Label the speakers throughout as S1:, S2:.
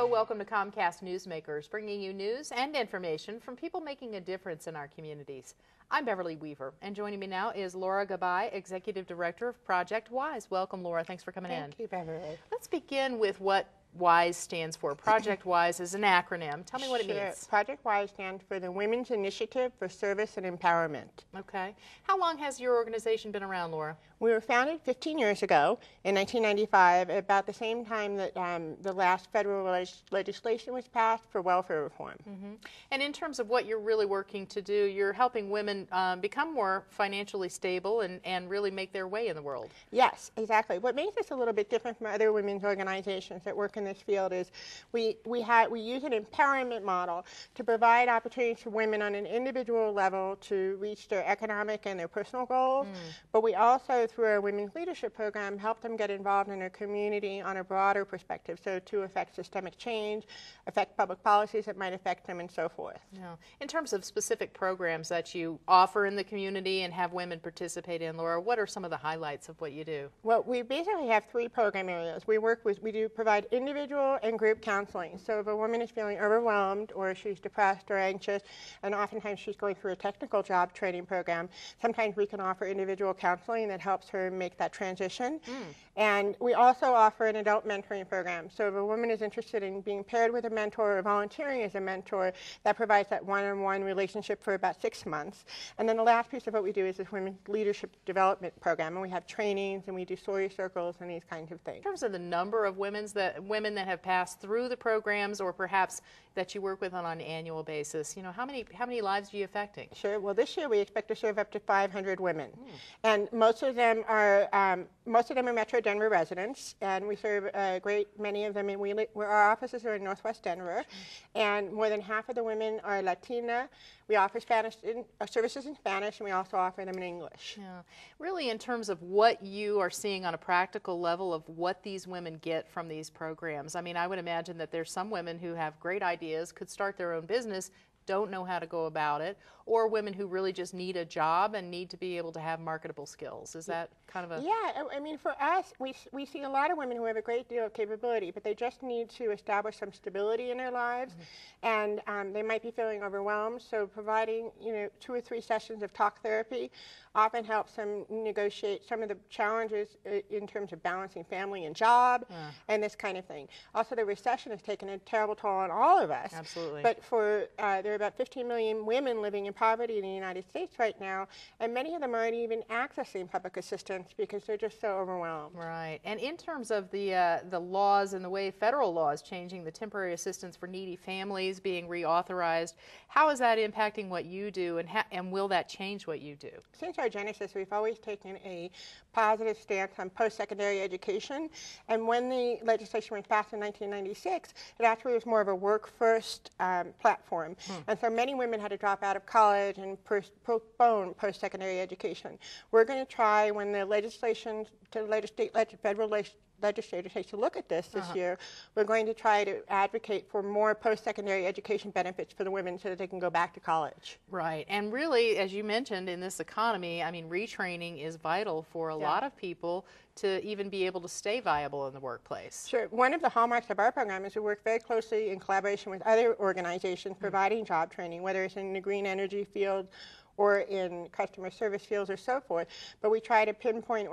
S1: Hello, welcome to Comcast Newsmakers, bringing you news and information from people making a difference in our communities. I'm Beverly Weaver, and joining me now is Laura Gabbay, Executive Director of Project WISE. Welcome, Laura. Thanks for coming in.
S2: Thank you, Beverly.
S1: Let's begin with what WISE stands for. Project WISE is an acronym. Tell me what it means.
S2: Project WISE stands for the Women's Initiative for Service and Empowerment.
S1: Okay. How long has your organization been around, Laura?
S2: We were founded 15 years ago in 1995, about the same time that the last federal legislation was passed for welfare reform.
S1: And in terms of what you're really working to do, you're helping women become more financially stable and really make their way in the world.
S2: Yes, exactly. What makes us a little bit different from other women's organizations that work in this field is we use an empowerment model to provide opportunities for women on an individual level to reach their economic and their personal goals, but we also, through our Women's Leadership Program, help them get involved in their community on a broader perspective, so to affect systemic change, affect public policies that might affect them, and so forth.
S1: Yeah. In terms of specific programs that you offer in the community and have women participate in, Laura, what are some of the highlights of what you do?
S2: Well, we basically have three program areas. We do provide individual and group counseling. So if a woman is feeling overwhelmed, or she's depressed or anxious, and oftentimes she's going through a technical job training program, sometimes we can offer individual counseling that helps her make that transition. And we also offer an adult mentoring program. So if a woman is interested in being paired with a mentor or volunteering as a mentor, that provides that one-on-one relationship for about 6 months. And then the last piece of what we do is this Women's Leadership Development Program, and we have trainings and we do story circles and these kinds of things.
S1: In terms of the number of women that have passed through the programs, or perhaps that you work with on an annual basis, you know, how many lives are you affecting?
S2: Sure. Well, this year we expect to serve up to 500 women, and most of them are Metro Denver residents, and we serve a great many of them. And our offices are in Northwest Denver, and more than half of the women are Latina. We offer services in Spanish, and we also offer them in English.
S1: Yeah. Really, in terms of what you are seeing on a practical level of what these women get from these programs, I mean, I would imagine that there's some women who have great ideas, could start their own business, don't know how to go about it, or women who really just need a job and need to be able to have marketable skills. Is that kind of a...
S2: Yeah, I mean, for us, we see a lot of women who have a great deal of capability, but they just need to establish some stability in their lives, and they might be feeling overwhelmed, so providing, 2 or 3 sessions of talk therapy often helps them negotiate some of the challenges in terms of balancing family and job and this kind of thing. Also, the recession has taken a terrible toll on all of us.
S1: Absolutely.
S2: But there are about 15 million women living in poverty in the United States right now, and many of them aren't even accessing public assistance because they're just so overwhelmed.
S1: Right. And in terms of the laws and the way federal laws changing, the temporary assistance for needy families being reauthorized, how is that impacting what you do, and will that change what you do? Since
S2: our genesis, we've always taken a positive stance on post-secondary education, and when the legislation was passed in 1996, it actually was more of a work-first platform, and so many women had to drop out of college and postpone post-secondary education. We're going to try, when the legislation to federal legislature takes a look at this year, we're going to try to advocate for more post-secondary education benefits for the women so that they can go back to college.
S1: Right. And really, as you mentioned, in this economy, I mean, retraining is vital for a lot of people to even be able to stay viable in the workplace.
S2: Sure. One of the hallmarks of our program is we work very closely in collaboration with other organizations providing job training, whether it's in the green energy field or in customer service fields or so forth, but we try to pinpoint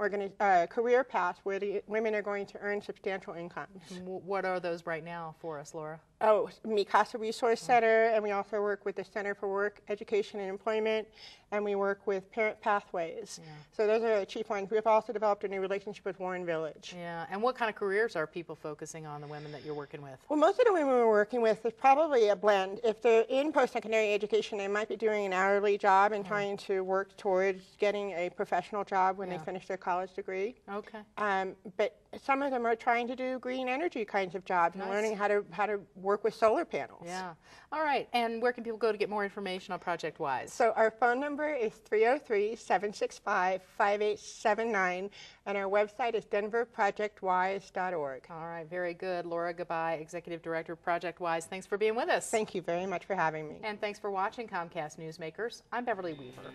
S2: career paths where the women are going to earn substantial incomes.
S1: What are those right now for us, Laura?
S2: Oh, Mikasa Resource Center, and we also work with the Center for Work, Education, and Employment, and we work with Parent Pathways. So those are the chief ones. We've also developed a new relationship with Warren Village.
S1: Yeah, and what kind of careers are people focusing on, the women that you're working with?
S2: Well, most of the women we're working with is probably a blend. If they're in post-secondary education, they might be doing an hourly job and trying to work towards getting a professional job when they finish their college degree.
S1: Okay.
S2: But some of them are trying to do green energy kinds of jobs and learning how to work with solar panels.
S1: Yeah. All right. And where can people go to get more information on Project WISE?
S2: So our phone number is 303-765-5879, and our website is denverprojectwise.org.
S1: All right. Very good. Laura Gabbay, Executive Director of Project WISE. Thanks for being with us.
S2: Thank you very much for having me.
S1: And thanks for watching Comcast Newsmakers. I'm Beverly Weaver.